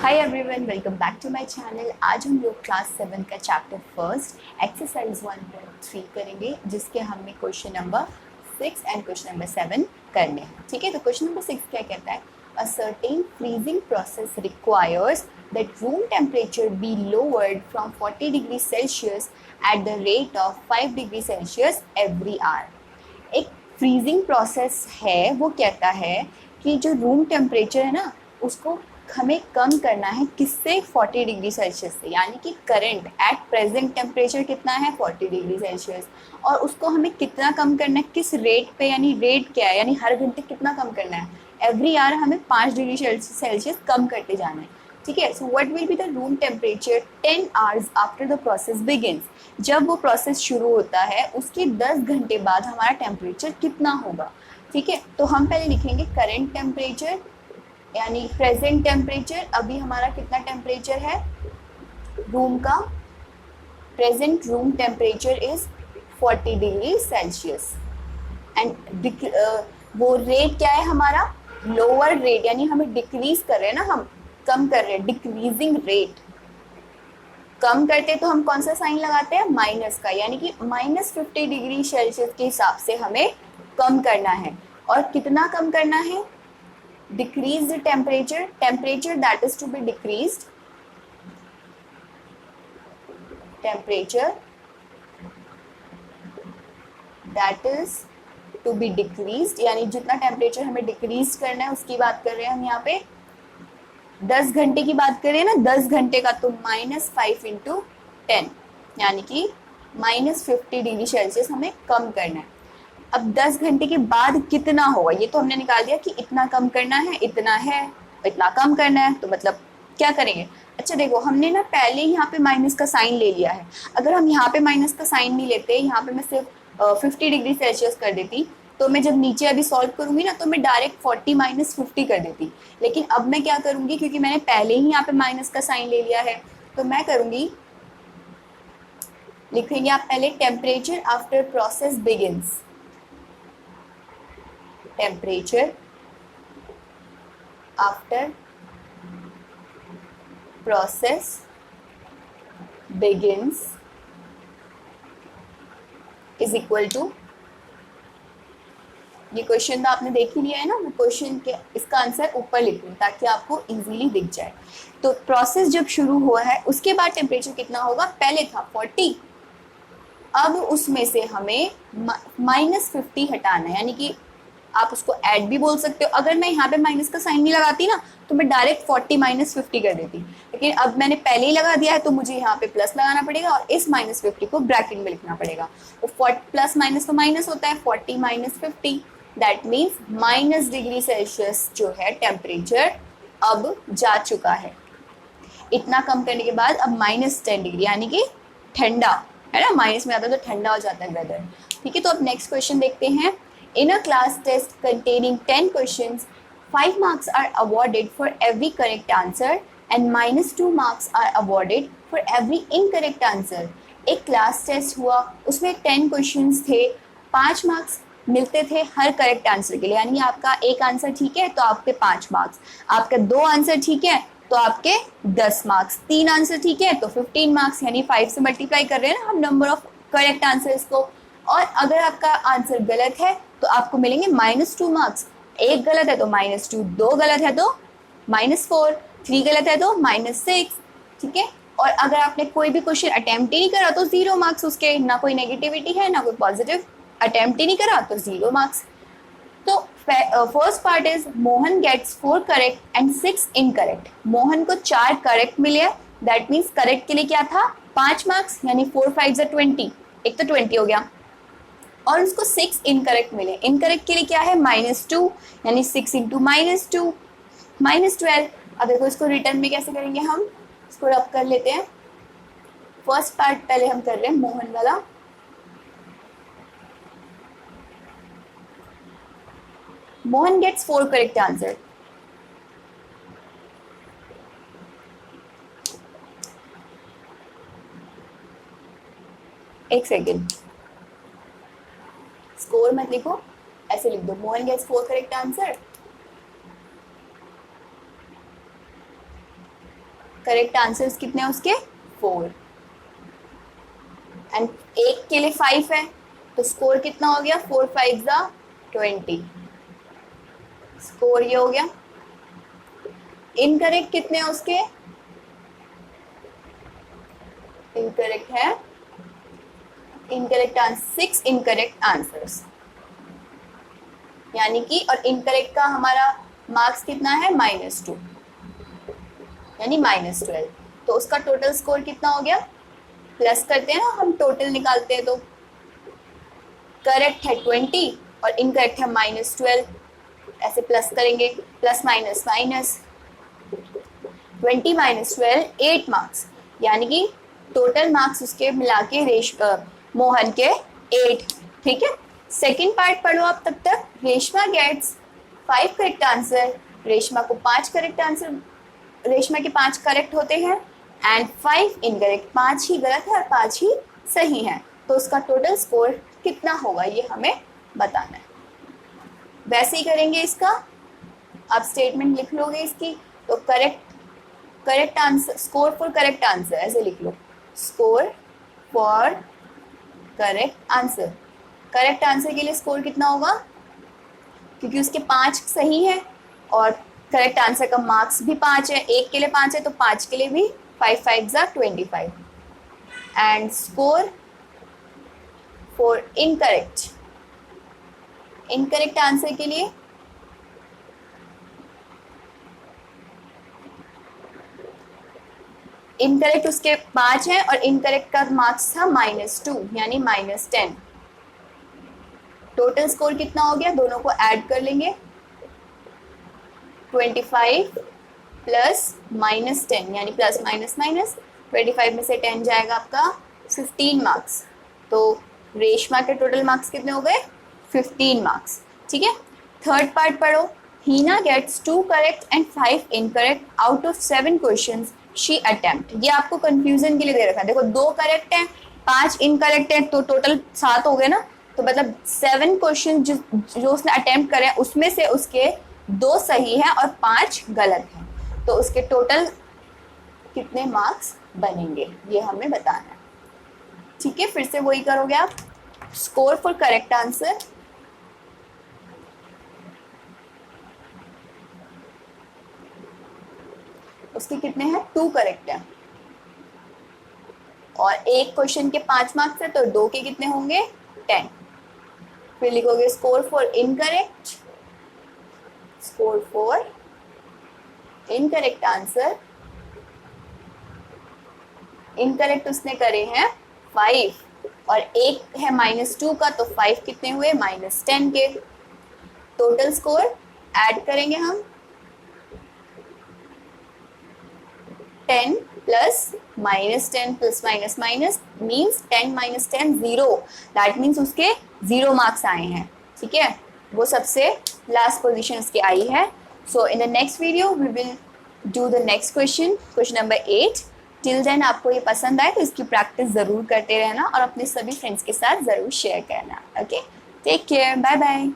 Hi everyone, welcome back to my channel. आज हम लोग क्लास 7 का चैप्टर फर्स्ट एक्सरसाइज 1.3 करेंगे, जिसके हमें question number 6 and question number 7 करने हैं। ठीक है, तो क्वेश्चन नंबर 6 क्या कहता है? A certain freezing process requires that room temperature be lowered from 40 degree Celsius at the rate of 5 degree Celsius every hour. एक फ्रीजिंग प्रोसेस है, वो कहता है कि जो रूम टेम्परेचर है ना, उसको हमें कम करना है। किससे? 40 डिग्री सेल्सियस से। यानी कि करंट एट प्रेजेंट टेम्परेचर कितना है? 40 डिग्री सेल्सियस। और उसको हमें कितना कम करना है, किस रेट पे? यानी रेट क्या है, यानी हर घंटे कितना कम करना है? एवरी आवर हमें 5 डिग्री सेल्सियस कम करते जाना है। ठीक है, so what will be the room temperature 10 hours after the process begins. जब वो प्रोसेस शुरू होता है उसके 10 घंटे बाद हमारा टेम्परेचर कितना होगा? ठीक है, तो हम पहले लिखेंगे करंट टेम्परेचर यानी प्रेजेंट टेम्परेचर। अभी हमारा कितना टेम्परेचर है रूम का? Present room temperature is 40 degree Celsius. And वो रेट क्या है हमारा? लोअर रेट, यानी हमें डिक्रीज कर रहे हैं ना, हम कम कर रहे हैं, डिक्रीजिंग रेट। कम करते तो हम कौन सा साइन लगाते हैं? माइनस का, यानी कि -50 डिग्री सेल्सियस के हिसाब से हमें कम करना है। और कितना कम करना है? decrease the temperature that is to be decreased, temperature that is to be decreased, यानी जितना टेम्परेचर हमें डिक्रीज करना है उसकी बात कर रहे हैं हम यहाँ पे। 10 घंटे की बात करें ना, 10 घंटे का, तो -5 × 10 यानी कि -50 डिग्री सेल्सियस हमें कम करना है। अब 10 घंटे के बाद कितना होगा ये तो हमने निकाल दिया कि इतना कम करना है, इतना है, इतना कम करना है। तो मतलब क्या करेंगे? अच्छा देखो, हमने ना पहले यहाँ पे माइनस का साइन ले लिया है। अगर हम यहाँ पे माइनस का साइन नहीं लेते, यहाँ पे मैं सिर्फ 50 डिग्री सेल्सियस कर देती, तो मैं जब नीचे अभी सॉल्व करूंगी ना, तो मैं डायरेक्ट 40 - 50 कर देती। लेकिन अब मैं क्या करूंगी, क्योंकि मैंने पहले ही यहाँ पे माइनस का साइन ले लिया है, तो मैं करूंगी, लिखेंगे आप पहले temperature after process begins. temperature after process begins is equal to, ये क्वेश्चन तो आपने देख ही लिया है ना, मैं क्वेश्चन के इसका आंसर ऊपर लिख लूँ ताकि आपको इजीली दिख जाए। तो प्रोसेस जब शुरू हुआ है उसके बाद टेम्परेचर कितना होगा? पहले था 40, अब उसमें से हमें -50 हटाना है, यानी कि आप उसको ऐड भी बोल सकते हो। अगर मैं यहाँ पे माइनस का साइन नहीं लगाती ना, तो मैं डायरेक्ट 40 - 50 कर देती। लेकिन अब मैंने पहले ही लगा दिया है, तो मुझे यहाँ पे प्लस लगाना पड़ेगा और इस -50 को ब्रैकेट में लिखना पड़ेगा। तो प्लस माइनस तो माइनस होता है, 40 - 50, दैट मीन्स -, डिग्री सेल्सियस जो है टेम्परेचर अब जा चुका है। इतना कम करने के बाद अब -10 डिग्री, यानी कि ठंडा है ना, माइनस में आता है तो ठंडा हो जाता है वेदर। ठीक है, तो अब नेक्स्ट क्वेश्चन देखते हैं। In a class test containing 10 questions, 5 marks are awarded for every correct answer and -2 marks are awarded for every incorrect answer. एक क्लास टेस्ट हुआ, उसमें 10 क्वेश्चंस थे, 5 मार्क्स मिलते थे हर करेक्ट आंसर के लिए। यानी आपका एक आंसर ठीक है तो आपके 5 मार्क्स, आपका 2 आंसर ठीक है तो आपके 10 मार्क्स, 3 आंसर ठीक है तो 15 मार्क्स, यानी 5 से मल्टीप्लाई कर रहे हैं ना हम नंबर ऑफ करेक्ट आंसर्स को। और अगर आपका आंसर गलत है तो आपको मिलेंगे -2 मार्क्स। एक गलत है तो -2, 2 गलत है तो -4, 3 गलत है तो -6। ठीक है, और अगर आपने कोई भी क्वेश्चन अटेम्प्ट ही नहीं करा तो 0 मार्क्स उसके, ना कोई नेगेटिविटी है ना कोई पॉजिटिव, अटेम्प्ट ही नहीं करा तो 0 मार्क्स। तो first part is Mohan gets 4 correct and 6 incorrect. Mohan को 4 करेक्ट मिले, दैट मीन्स करेक्ट के लिए क्या था? 5 मार्क्स, यानी 4 × 5 = 20, एक तो 20 हो गया। और उसको 6 इनकरेक्ट मिले। इनकरेक्ट के लिए क्या है? -2, यानी 6 × -2 -12। अब देखो इसको रिटर्न में कैसे करेंगे, हम इसको रब कर लेते हैं। फर्स्ट पार्ट पहले हम कर रहे हैं मोहन वाला। Mohan gets 4 correct answer. एक सेकेंड, स्कोर मत लिखो, ऐसे लिख दो, Mohan gets 4 correct answer correct answers कितने हैं उसके 4 एंड एक के लिए 5 है तो स्कोर कितना हो गया 4 5 20 स्कोर ये हो गया। इनकरेक्ट कितने हैं उसके इनकरेक्ट है इनकरेक्ट आंसर 6 इनकरेक्ट आंसर्स यानी कि और इनकरेक्ट का हमारा मार्क्स कितना है -2 यानी -12 तो उसका टोटल स्कोर कितना हो गया प्लस करते हैं ना हम टोटल निकालते हैं तो करेक्ट है 20 और इनकरेक्ट है -12 ऐसे प्लस करेंगे प्लस माइनस माइनस 20 -12 8 मार्क्स यानी कि टोटल मार्क्स उसके मिला के मोहन के 8 ठीक है। सेकंड पार्ट पढ़ो आप तब तक। Reshma gets 5 correct answer Reshma को 5 करेक्ट आंसर रेशमा के 5 करेक्ट होते हैं एंड 5 इनकरेक्ट 5 ही गलत है और 5 ही सही है तो उसका टोटल स्कोर कितना होगा ये हमें बताना है। वैसे ही करेंगे इसका आप स्टेटमेंट लिख लोगे इसकी तो correct answer score for correct answer ऐसे लिख लो स्कोर फॉर करेक्ट आंसर के लिए स्कोर कितना होगा क्योंकि उसके 5 सही है और करेक्ट आंसर का मार्क्स भी 5 है एक के लिए 5 है तो 5 के लिए भी 5 5 25 and score for incorrect answer के लिए इनकरेक्ट उसके 5 है और इनकरेक्ट का मार्क्स था -2 यानी -10 टोटल स्कोर कितना हो गया दोनों को ऐड कर लेंगे 25 प्लस -10 यानी प्लस माइनस माइनस 25 में से 10 जाएगा आपका 15 मार्क्स तो रेशमा के टोटल मार्क्स कितने हो गए 15 मार्क्स ठीक है। थर्ड पार्ट पढ़ो। Heena gets 2 correct and 5 incorrect out of 7 questions she attempt. ये आपको कंफ्यूजन के लिए दे रखा है। देखो 2 करेक्ट हैं 5 इनकरेक्ट हैं तो टोटल 7 हो गए ना तो मतलब 7 क्वेश्चन जो उसने अटेम्प्ट करे उसमें से उसके 2 सही है और 5 गलत हैं तो उसके टोटल कितने मार्क्स बनेंगे ये हमें बताना है ठीक है। फिर से वही करोगे आप स्कोर फॉर करेक्ट आंसर उसके कितने हैं 2 करेक्ट है और एक क्वेश्चन के 5 मार्क्स है तो 2 के कितने होंगे 10 फिर लिखोगे score for incorrect answer incorrect उसने करे हैं 5 और एक है -2 का तो 5 कितने हुए -10 के टोटल स्कोर ऐड करेंगे हम 10 plus -10 plus minus minus means 10 - 10 0 that means उसके 0 मार्क्स आए हैं ठीक है वो सबसे लास्ट पोजीशन उसकी आई है। So in the next video we will do the next question number 8। Till then आपको ये पसंद आए तो इसकी प्रैक्टिस ज़रूर करते रहना और अपने सभी फ्रेंड्स के साथ ज़रूर शेयर करना। Okay take care bye bye.